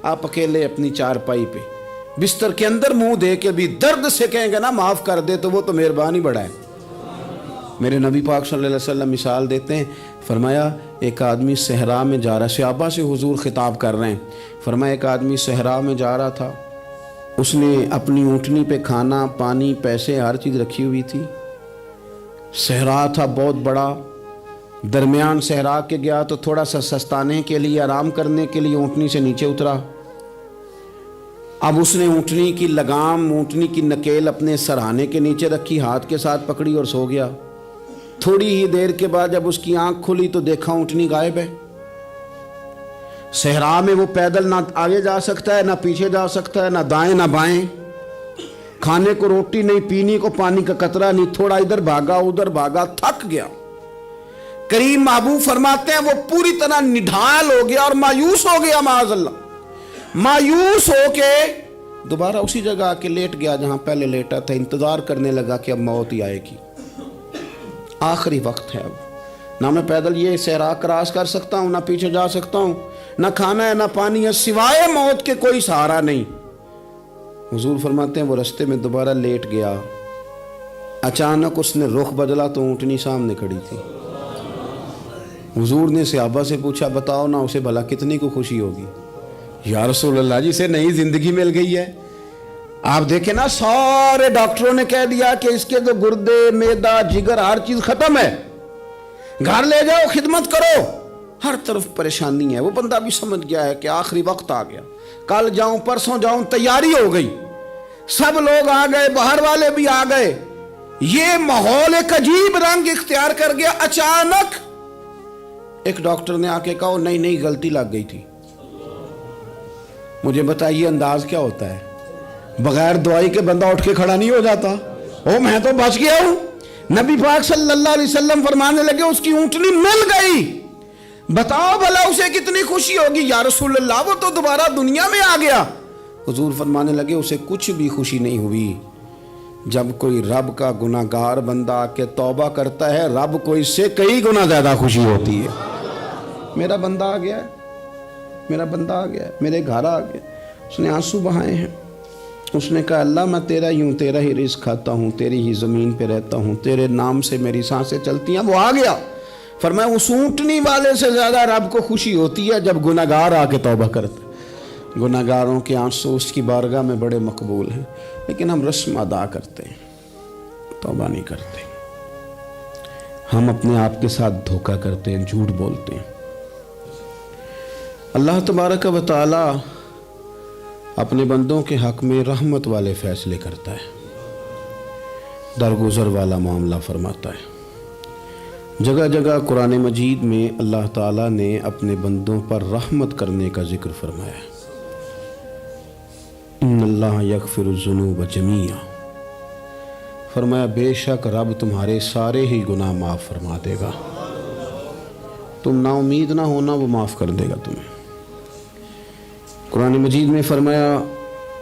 آپ اکیلے اپنی چارپائی پہ بستر کے اندر منہ دے کے بھی درد سے کہیں گے نا معاف کر دے تو وہ تو مہربانی بڑا ہے۔ میرے نبی پاک صلی اللہ علیہ وسلم مثال دیتے ہیں، فرمایا ایک آدمی صحرا میں جا رہا، صحابہ سے حضور خطاب کر رہے ہیں، فرمایا ایک آدمی صحرا میں جا رہا تھا، اس نے اپنی اونٹنی پہ کھانا پانی پیسے ہر چیز رکھی ہوئی تھی، صحرا تھا بہت بڑا، درمیان صحرا کے گیا تو تھوڑا سا سستانے کے لیے آرام کرنے کے لیے اونٹنی سے نیچے اترا۔ اب اس نے اونٹنی کی لگام اونٹنی کی نکیل اپنے سرہانے کے نیچے رکھی، ہاتھ کے ساتھ پکڑی اور سو گیا۔ تھوڑی ہی دیر کے بعد جب اس کی آنکھ کھلی تو دیکھا اونٹنی غائب ہے۔ صحرا میں وہ پیدل نہ آگے جا سکتا ہے نہ پیچھے جا سکتا ہے، نہ دائیں نہ بائیں، کھانے کو روٹی نہیں، پینے کو پانی کا قطرہ نہیں، تھوڑا ادھر بھاگا ادھر بھاگا، تھک گیا۔ کریم محبوب فرماتے ہیں وہ پوری طرح نڈھال ہو گیا اور مایوس ہو گیا، معاذ اللہ، مایوس ہو کے دوبارہ اسی جگہ آ کے لیٹ گیا جہاں پہلے لیٹا تھا، انتظار کرنے لگا کہ اب موت ہی آئے گی، آخری وقت ہے، اب نہ میں پیدل یہ صحرا کراس کر سکتا ہوں، نہ پیچھے جا سکتا ہوں، نہ کھانا ہے نہ پانی ہے، سوائے موت کے کوئی سہارا نہیں۔ حضور فرماتے ہیں وہ رستے میں دوبارہ لیٹ گیا، اچانک اس نے رخ بدلا تو اونٹنی سامنے کھڑی تھی۔ حضور نے صحابہ سے پوچھا بتاؤ نا اسے بھلا کتنی کو خوشی ہوگی؟ یا رسول اللہ جی سے نئی زندگی مل گئی ہے۔ آپ دیکھیں نا سارے ڈاکٹروں نے کہہ دیا کہ اس کے تو گردے معدہ جگر ہر چیز ختم ہے، گھر لے جاؤ خدمت کرو، ہر طرف پریشانی ہے۔ وہ بندہ بھی سمجھ گیا ہے کہ آخری وقت آ گیا، کل جاؤں پرسوں جاؤں، تیاری ہو گئی، سب لوگ آ گئے، باہر والے بھی آ گئے، یہ ماحول ایک عجیب رنگ اختیار کر گیا۔ اچانک ایک ڈاکٹر نے آ کے کہا نہیں نہیں غلطی لگ گئی تھی۔ مجھے بتائیے انداز کیا ہوتا ہے؟ بغیر دوائی کے بندہ اٹھ کے کھڑا نہیں ہو جاتا، او میں تو بچ گیا ہوں۔ نبی پاک صلی اللہ علیہ وسلم فرمانے لگے اس کی اونٹنی مل گئی، بتاؤ بھلا اسے کتنی خوشی ہوگی؟ یا رسول اللہ وہ تو دوبارہ دنیا میں آ گیا۔ حضور فرمانے لگے اسے کچھ بھی خوشی نہیں ہوئی۔ جب کوئی رب کا گناہگار بندہ آ کے توبہ کرتا ہے، رب کو اس سے کئی گنا زیادہ خوشی ہوتی ہے۔ میرا بندہ آ گیا ہے، میرا بندہ آ گیا ہے، میرے گھر آ گیا۔ اس نے آنسو بہائے ہیں، اس نے کہا اللہ میں تیرا ہی ہوں، تیرا ہی رزق کھاتا ہوں، تیری ہی زمین پہ رہتا ہوں، تیرے نام سے میری سانسیں چلتی ہیں۔ وہ آ گیا۔ فرمایا اس اونٹنی والے سے زیادہ رب کو خوشی ہوتی ہے جب گناہگار آ کے توبہ کرتا ہے۔ گناہگاروں کے آنسو اس کی بارگاہ میں بڑے مقبول ہیں، لیکن ہم رسم ادا کرتے ہیں، توبہ نہیں کرتے۔ ہم اپنے آپ کے ساتھ دھوکہ کرتے ہیں، جھوٹ بولتے ہیں۔ اللہ تبارک و تعالی اپنے بندوں کے حق میں رحمت والے فیصلے کرتا ہے، درگزر والا معاملہ فرماتا ہے۔ جگہ جگہ قرآن مجید میں اللہ تعالیٰ نے اپنے بندوں پر رحمت کرنے کا ذکر فرمایا ہے۔ ان اللہ یغفر الذنوب جمیعا، فرمایا بے شک رب تمہارے سارے ہی گناہ معاف فرما دے گا، تم نا امید نہ ہونا، وہ معاف کر دے گا تمہیں۔ قرآن مجید میں فرمایا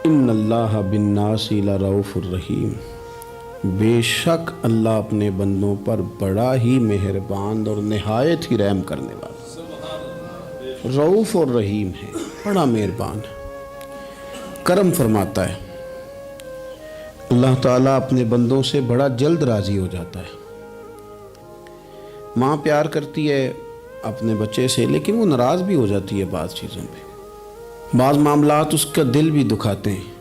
ان اللہ بالناس لرؤوف الرحیم، بے شک اللہ اپنے بندوں پر بڑا ہی مہربان اور نہایت ہی رحم کرنے والا، رؤوف اور رحیم ہے، بڑا مہربان ہے، کرم فرماتا ہے۔ اللہ تعالیٰ اپنے بندوں سے بڑا جلد راضی ہو جاتا ہے۔ ماں پیار کرتی ہے اپنے بچے سے، لیکن وہ ناراض بھی ہو جاتی ہے بعض چیزوں پہ، بعض معاملات اس کا دل بھی دکھاتے ہیں،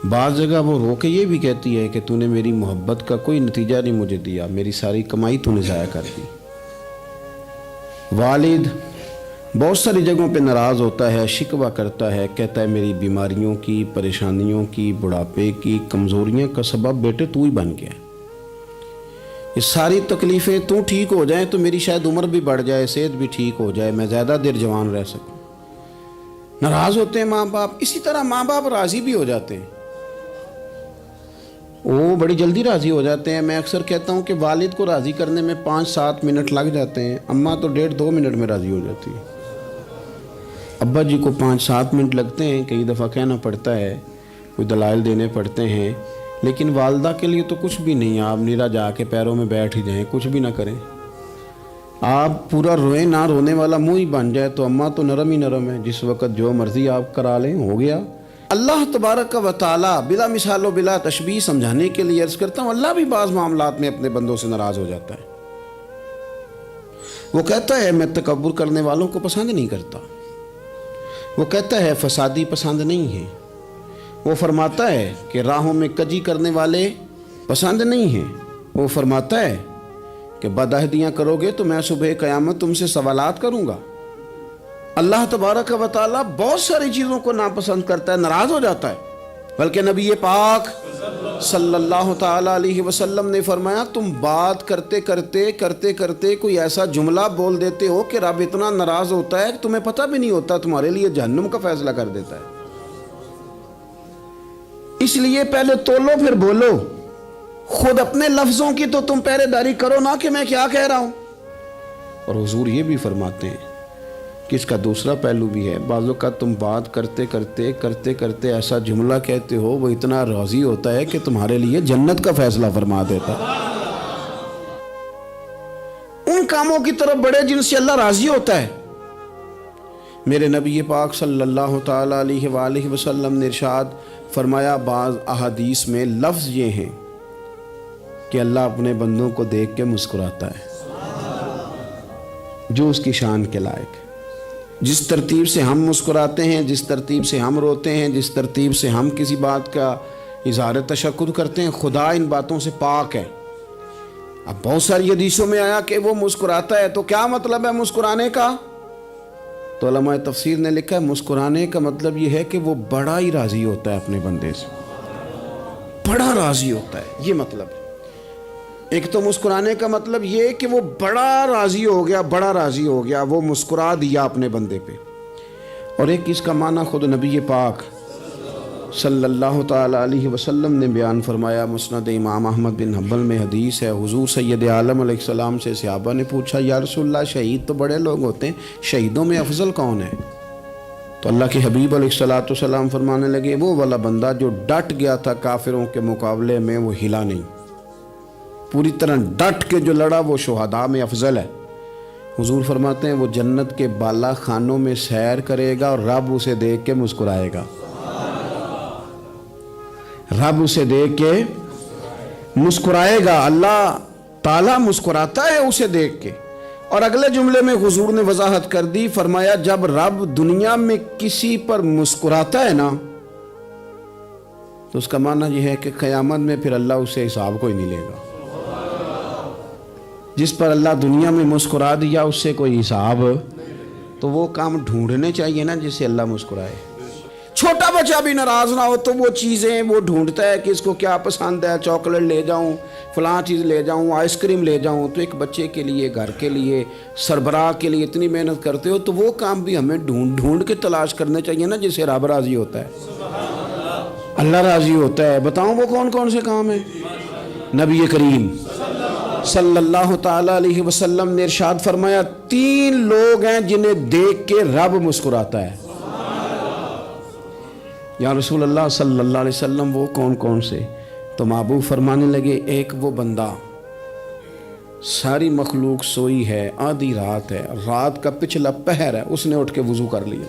بعض جگہ وہ رو کے یہ بھی کہتی ہے کہ تو نے میری محبت کا کوئی نتیجہ نہیں مجھے دیا، میری ساری کمائی تو نے ضائع کر دی۔ والد بہت ساری جگہوں پہ ناراض ہوتا ہے، شکوہ کرتا ہے، کہتا ہے میری بیماریوں کی، پریشانیوں کی، بڑھاپے کی، کمزوریاں کا سبب بیٹے تو ہی بن گیا، یہ ساری تکلیفیں تو ٹھیک ہو جائیں تو میری شاید عمر بھی بڑھ جائے، صحت بھی ٹھیک ہو جائے، میں زیادہ دیر جوان رہ سکوں۔ ناراض ہوتے ہیں ماں باپ، اسی طرح ماں باپ راضی بھی ہو جاتے ہیں، وہ بڑی جلدی راضی ہو جاتے ہیں۔ میں اکثر کہتا ہوں کہ والد کو راضی کرنے میں 5-7 منٹ لگ جاتے ہیں، اماں تو 1.5-2 منٹ میں راضی ہو جاتی ہے۔ ابا جی کو 5-7 منٹ لگتے ہیں، کئی دفعہ کہنا پڑتا ہے، کوئی دلائل دینے پڑتے ہیں، لیکن والدہ کے لیے تو کچھ بھی نہیں، آپ نیرا جا کے پیروں میں بیٹھ ہی جائیں، کچھ بھی نہ کریں، آپ پورا روئیں نہ رونے والا منہ ہی بن جائے تو اماں تو نرم ہی نرم ہے، جس وقت جو مرضی آپ کرا لیں ہو گیا۔ اللہ تبارک و تعالیٰ بلا مثال و بلا تشبیہ سمجھانے کے لیے عرض کرتا ہوں، اللہ بھی بعض معاملات میں اپنے بندوں سے ناراض ہو جاتا ہے۔ وہ کہتا ہے میں تکبر کرنے والوں کو پسند نہیں کرتا، وہ کہتا ہے فسادی پسند نہیں ہے، وہ فرماتا ہے کہ راہوں میں کجی کرنے والے پسند نہیں ہیں، وہ فرماتا ہے کہ بدعہدیاں کرو گے تو میں صبح قیامت تم سے سوالات کروں گا۔ اللہ تبارک و تعالیٰ بہت ساری چیزوں کو ناپسند کرتا ہے، ناراض ہو جاتا ہے۔ بلکہ نبی پاک صلی اللہ تعالیٰ علیہ وسلم نے فرمایا تم بات کرتے کرتے کوئی ایسا جملہ بول دیتے ہو کہ رب اتنا ناراض ہوتا ہے کہ تمہیں پتہ بھی نہیں ہوتا، تمہارے لیے جہنم کا فیصلہ کر دیتا ہے۔ اس لیے پہلے تولو پھر بولو، خود اپنے لفظوں کی تو تم پہرے داری کرو نا کہ میں کیا کہہ رہا ہوں۔ اور حضور یہ بھی فرماتے ہیں کہ اس کا دوسرا پہلو بھی ہے، بعض اوقات تم بات کرتے ایسا جملہ کہتے ہو وہ اتنا راضی ہوتا ہے کہ تمہارے لیے جنت کا فیصلہ فرما دیتا ہے۔ ان کاموں کی طرف بڑے جن سے اللہ راضی ہوتا ہے۔ میرے نبی پاک صلی اللہ تعالیٰ علیہ وآلہ وسلم نے ارشاد فرمایا، بعض احادیث میں لفظ یہ ہیں کہ اللہ اپنے بندوں کو دیکھ کے مسکراتا ہے جو اس کی شان کے لائق ہے۔ جس ترتیب سے ہم مسکراتے ہیں، جس ترتیب سے ہم روتے ہیں، جس ترتیب سے ہم کسی بات کا اظہار تشکر کرتے ہیں، خدا ان باتوں سے پاک ہے۔ اب بہت ساری حدیثوں میں آیا کہ وہ مسکراتا ہے، تو کیا مطلب ہے مسکرانے کا؟ تو علماء تفسیر نے لکھا ہے مسکرانے کا مطلب یہ ہے کہ وہ بڑا ہی راضی ہوتا ہے اپنے بندے سے، بڑا راضی ہوتا ہے، یہ مطلب ہے۔ ایک تو مسکرانے کا مطلب یہ کہ وہ بڑا راضی ہو گیا، وہ مسکرا دیا اپنے بندے پہ۔ اور ایک اس کا معنی خود نبی پاک صلی اللہ تعالیٰ علیہ وسلم نے بیان فرمایا۔ مسند امام احمد بن حنبل میں حدیث ہے، حضور سید عالم علیہ السلام سے صحابہ نے پوچھا یا رسول اللہ شہید تو بڑے لوگ ہوتے ہیں، شہیدوں میں افضل کون ہے؟ تو اللہ کے حبیب علیہ السلام فرمانے لگے وہ والا بندہ جو ڈٹ گیا تھا کافروں کے مقابلے میں، وہ ہلا نہیں، پوری طرح ڈٹ کے جو لڑا وہ شہداء میں افضل ہے۔ حضور فرماتے ہیں وہ جنت کے بالا خانوں میں سیر کرے گا اور رب اسے دیکھ کے مسکرائے گا، رب اسے دیکھ کے مسکرائے گا، اللہ تعالیٰ مسکراتا ہے اسے دیکھ کے۔ اور اگلے جملے میں حضور نے وضاحت کر دی، فرمایا جب رب دنیا میں کسی پر مسکراتا ہے نا تو اس کا معنی یہ ہے کہ قیامت میں پھر اللہ اسے حساب کوئی نہیں لے گا۔ جس پر اللہ دنیا میں مسکرا دیا اس سے کوئی حساب، تو وہ کام ڈھونڈنے چاہیے نا جس سے اللہ مسکرائے۔ چھوٹا بچہ بھی ناراض نہ ہو تو وہ چیزیں وہ ڈھونڈتا ہے کہ اس کو کیا پسند ہے، چاکلیٹ لے جاؤں، فلاں چیز لے جاؤں، آئس کریم لے جاؤں۔ تو ایک بچے کے لیے، گھر کے لیے، سربراہ کے لیے اتنی محنت کرتے ہو تو وہ کام بھی ہمیں ڈھونڈ کے تلاش کرنے چاہیے نا جس سے رب راضی ہوتا ہے، اللہ راضی ہوتا ہے۔ بتاؤں وہ کون کون سے کام ہیں؟ نبی کریم صلی اللہ تعالیٰ علیہ وسلم نے ارشاد فرمایا 3 لوگ ہیں جنہیں دیکھ کے رب مسکراتا ہے۔ یا رسول اللہ صلی اللہ علیہ وسلم وہ کون کون سے؟ تو محبوب فرمانے لگے ایک وہ بندہ ساری مخلوق سوئی ہے، آدھی رات ہے، رات کا پچھلا پہر ہے، اس نے اٹھ کے وضو کر لیا،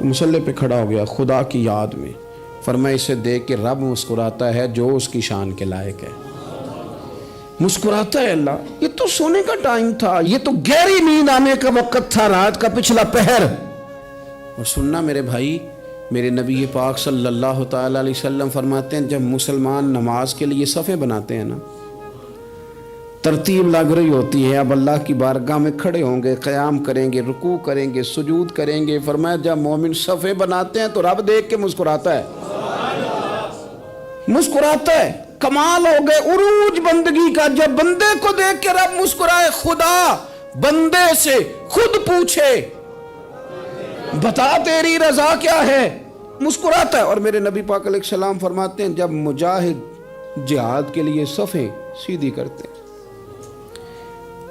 مصلی پہ کھڑا ہو گیا خدا کی یاد میں، فرمایا اسے دیکھ کے رب مسکراتا ہے جو اس کی شان کے لائق ہے۔ مسکراتا ہے اللہ۔ یہ تو سونے کا ٹائم تھا، یہ تو گہری نیند آنے کا وقت تھا، رات کا پچھلا پہر۔ اور سننا میرے بھائی، میرے نبی پاک صلی اللہ تعالیٰ علیہ وسلم فرماتے ہیں جب مسلمان نماز کے لیے صفیں بناتے ہیں نا، ترتیب لگ رہی ہوتی ہے، اب اللہ کی بارگاہ میں کھڑے ہوں گے، قیام کریں گے، رکوع کریں گے، سجود کریں گے، فرمایا جب مومن صفیں بناتے ہیں تو رب دیکھ کے مسکراتا ہے، مسکراتا ہے۔ کمال ہو گئے عروج بندگی کا، جب بندے کو دیکھ کے رب مسکرائے، خدا بندے سے خود پوچھے بتا تیری رضا کیا ہے، مسکراتا ہے۔ اور میرے نبی پاک علیہ السلام فرماتے ہیں جب مجاہد جہاد کے لیے صفیں سیدھی کرتے ہیں،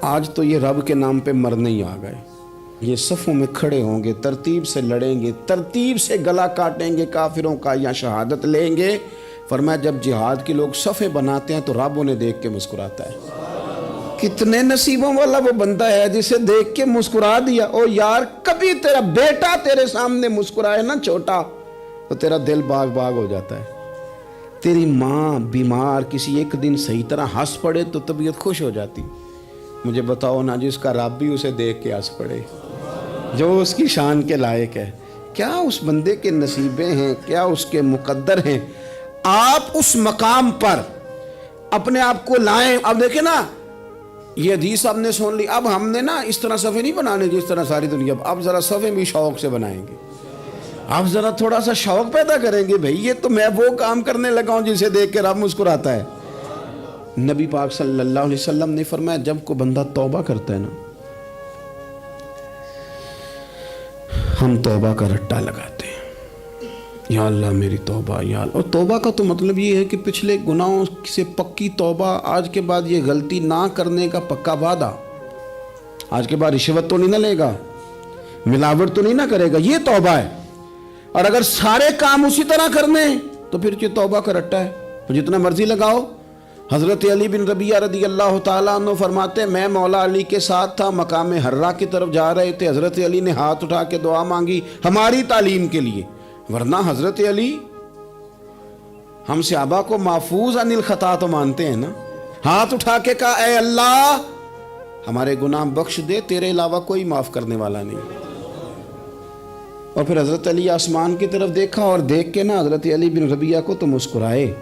آج تو یہ رب کے نام پہ مرنے ہی آ گئے، یہ صفوں میں کھڑے ہوں گے، ترتیب سے لڑیں گے، ترتیب سے گلا کاٹیں گے کافروں کا یا شہادت لیں گے۔ فرمایا جب جہاد کے لوگ صفیں بناتے ہیں تو رب انہیں دیکھ کے مسکراتا ہے۔ کتنے نصیبوں والا وہ بندہ ہے جسے دیکھ کے مسکرا دیا. او یار کبھی تیرا بیٹا تیرے سامنے مسکرائے نا چھوٹا تو تیرا دل باغ باغ ہو جاتا ہے. تیری ماں بیمار کسی ایک دن صحیح طرح ہنس پڑے تو طبیعت خوش ہو جاتی. مجھے بتاؤ نا جس کا رب بھی اسے دیکھ کے ہنس پڑے جو اس کی شان کے لائق ہے. کیا اس بندے کے نصیبیں ہیں, کیا اس کے مقدر ہیں. آپ اس مقام پر اپنے آپ کو لائیں. اب دیکھیں نا یہ حدیث آپ نے سن لی. اب ہم نے نا اس طرح صفحے نہیں بنانے جس طرح ساری دنیا. اب ذرا صفحے بھی شوق سے بنائیں گے. آپ ذرا تھوڑا سا شوق پیدا کریں گے. بھئی یہ تو میں وہ کام کرنے لگا ہوں جسے دیکھ کے رب مسکراتا ہے. نبی پاک صلی اللہ علیہ وسلم نے فرمایا جب کوئی بندہ توبہ کرتا ہے نا, ہم توبہ کا رٹا لگاتے ہیں, یا اللہ میری توبہ یا اللہ. اور توبہ کا تو مطلب یہ ہے کہ پچھلے گناہوں سے پکی توبہ, آج کے بعد یہ غلطی نہ کرنے کا پکا وعدہ. آج کے بعد رشوت تو نہیں نہ لے گا, ملاوٹ تو نہیں نہ کرے گا, یہ توبہ ہے. اور اگر سارے کام اسی طرح کرنے تو پھر یہ توبہ کا رٹا ہے, تو جتنا مرضی لگاؤ. حضرت علی بن ربیعہ رضی اللہ تعالیٰ عنہ فرماتے ہیں میں مولا علی کے ساتھ تھا, مقام حرہ کی طرف جا رہے تھے. حضرت علی نے ہاتھ اٹھا کے دعا مانگی ہماری تعلیم کے لیے, ورنہ حضرت علی ہم صحابہ کو محفوظ عن الخطا تو مانتے ہیں نا. ہاتھ اٹھا کے کہا اے اللہ ہمارے گناہ بخش دے, تیرے علاوہ کوئی معاف کرنے والا نہیں. اور پھر حضرت علی آسمان کی طرف دیکھا اور دیکھ کے نا حضرت علی بن ربیعہ کو تو مسکرائے.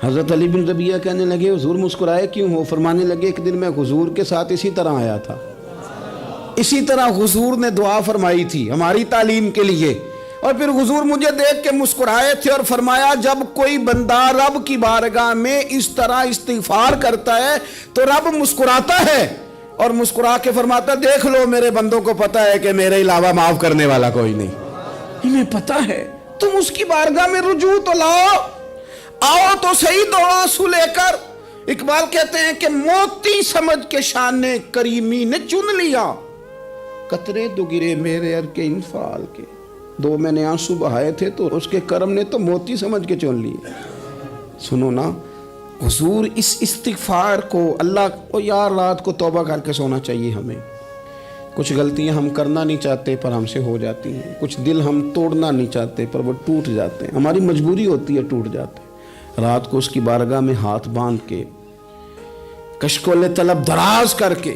حضرت علی بن ربیعہ کہنے لگے حضور مسکرائے کیوں ہو؟ فرمانے لگے ایک دن میں حضور کے ساتھ اسی طرح آیا تھا, اسی طرح حضور نے دعا فرمائی تھی ہماری تعلیم کے لیے, اور پھر حضور مجھے دیکھ کے مسکرائے تھے اور فرمایا جب کوئی بندہ رب کی بارگاہ میں اس طرح استغفار کرتا ہے تو رب مسکراتا ہے, اور مسکرا کے فرماتا دیکھ لو میرے بندوں کو پتا ہے کہ میرے علاوہ معاف کرنے والا کوئی نہیں. انہیں پتا ہے, تم اس کی بارگاہ میں رجوع تو لاؤ, آؤ تو صحیح دو آنسو لے کر. اقبال کہتے ہیں کہ موتی سمجھ کے شان کریمی نے چن لیا, قطرے دو گرے میرے ار کے انفعال کے. دو میں نے آنسو بہائے تھے تو اس کے کرم نے تو موتی سمجھ کے چن لیے. سنو نا حضور اس استغفار کو اللہ کو یار رات کو توبہ کر کے سونا چاہیے ہمیں. کچھ غلطیاں ہم کرنا نہیں چاہتے پر ہم سے ہو جاتی ہیں, کچھ دل ہم توڑنا نہیں چاہتے پر وہ ٹوٹ جاتے ہیں, ہماری مجبوری ہوتی ہے ٹوٹ جاتے ہیں. رات کو اس کی بارگاہ میں ہاتھ باندھ کے کشکول طلب دراز کر کے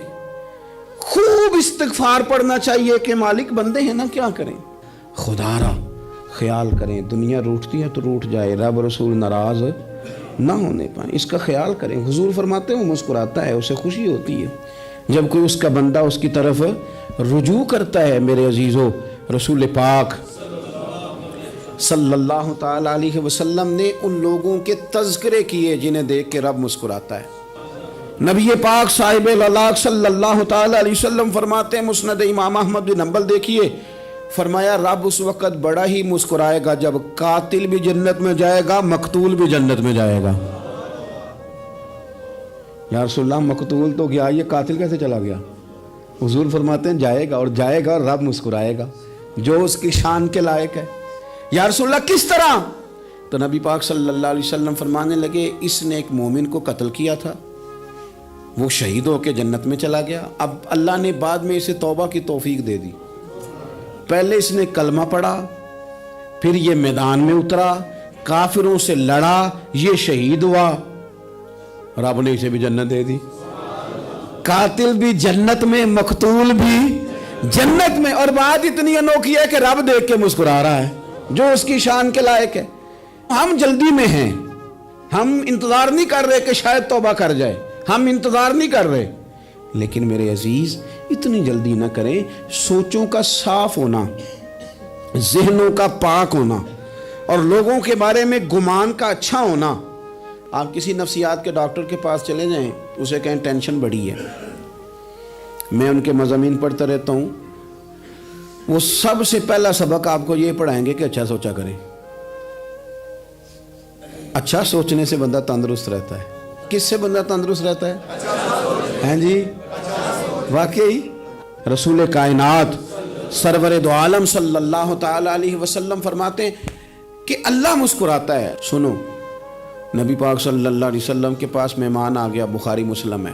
خوب استغفار پڑھنا چاہیے کہ مالک بندے ہیں نا کیا کریں, خدا را خیال کریں. دنیا روٹتی ہے تو روٹ جائے, رب رسول ناراض نہ ہونے پائیں, اس کا خیال کریں. حضور فرماتے ہیں وہ مسکراتا ہے, اسے خوشی ہوتی ہے جب کوئی اس کا بندہ اس کی طرف رجوع کرتا ہے. میرے عزیزو رسول پاک صلی اللہ تعالی علیہ وسلم نے ان لوگوں کے تذکرے کیے جنہیں دیکھ کے رب مسکراتا ہے. نبی پاک صاحب الالاق صلی اللہ تعالی علیہ وسلم فرماتے ہیں, مسند امام احمد بن حنبل دیکھیے, فرمایا رب اس وقت بڑا ہی مسکرائے گا جب قاتل بھی جنت میں جائے گا, مقتول بھی جنت میں جائے گا. یا رسول اللہ مقتول تو گیا, یہ قاتل کیسے چلا گیا؟ حضور فرماتے ہیں جائے گا, اور جائے گا اور رب مسکرائے گا جو اس کی شان کے لائق ہے. یا رسول اللہ کس طرح؟ تو نبی پاک صلی اللہ علیہ وسلم فرمانے لگے اس نے ایک مومن کو قتل کیا تھا, وہ شہید ہو کے جنت میں چلا گیا. اب اللہ نے بعد میں اسے توبہ کی توفیق دے دی. پہلے اس نے کلمہ پڑھا, پھر یہ میدان میں اترا, کافروں سے لڑا, یہ شہید ہوا, رب نے اسے بھی جنت دے دی. قاتل بھی جنت میں, مقتول بھی جنت میں. اور بات اتنی انوکھی ہے کہ رب دیکھ کے مسکرا رہا ہے جو اس کی شان کے لائق ہے. ہم جلدی میں ہیں, ہم انتظار نہیں کر رہے کہ شاید توبہ کر جائے, ہم انتظار نہیں کر رہے. لیکن میرے عزیز اتنی جلدی نہ کریں. سوچوں کا صاف ہونا, ذہنوں کا پاک ہونا, اور لوگوں کے بارے میں گمان کا اچھا ہونا. آپ کسی نفسیات کے ڈاکٹر کے پاس چلے جائیں, اسے کہیں ٹینشن بڑی ہے. میں ان کے مضامین پڑھتا رہتا ہوں, وہ سب سے پہلا سبق آپ کو یہ پڑھائیں گے کہ اچھا سوچا کریں. اچھا سوچنے سے بندہ تندرست رہتا ہے. کس سے بندہ تندرست رہتا ہے؟ ہیں جی واقعی رسول کائنات سرور دو عالم صلی اللہ تعالی علیہ وسلم فرماتے ہیں کہ اللہ مسکراتا ہے. سنو, نبی پاک صلی اللہ علیہ وسلم کے پاس مہمان آ گیا, بخاری مسلم ہے.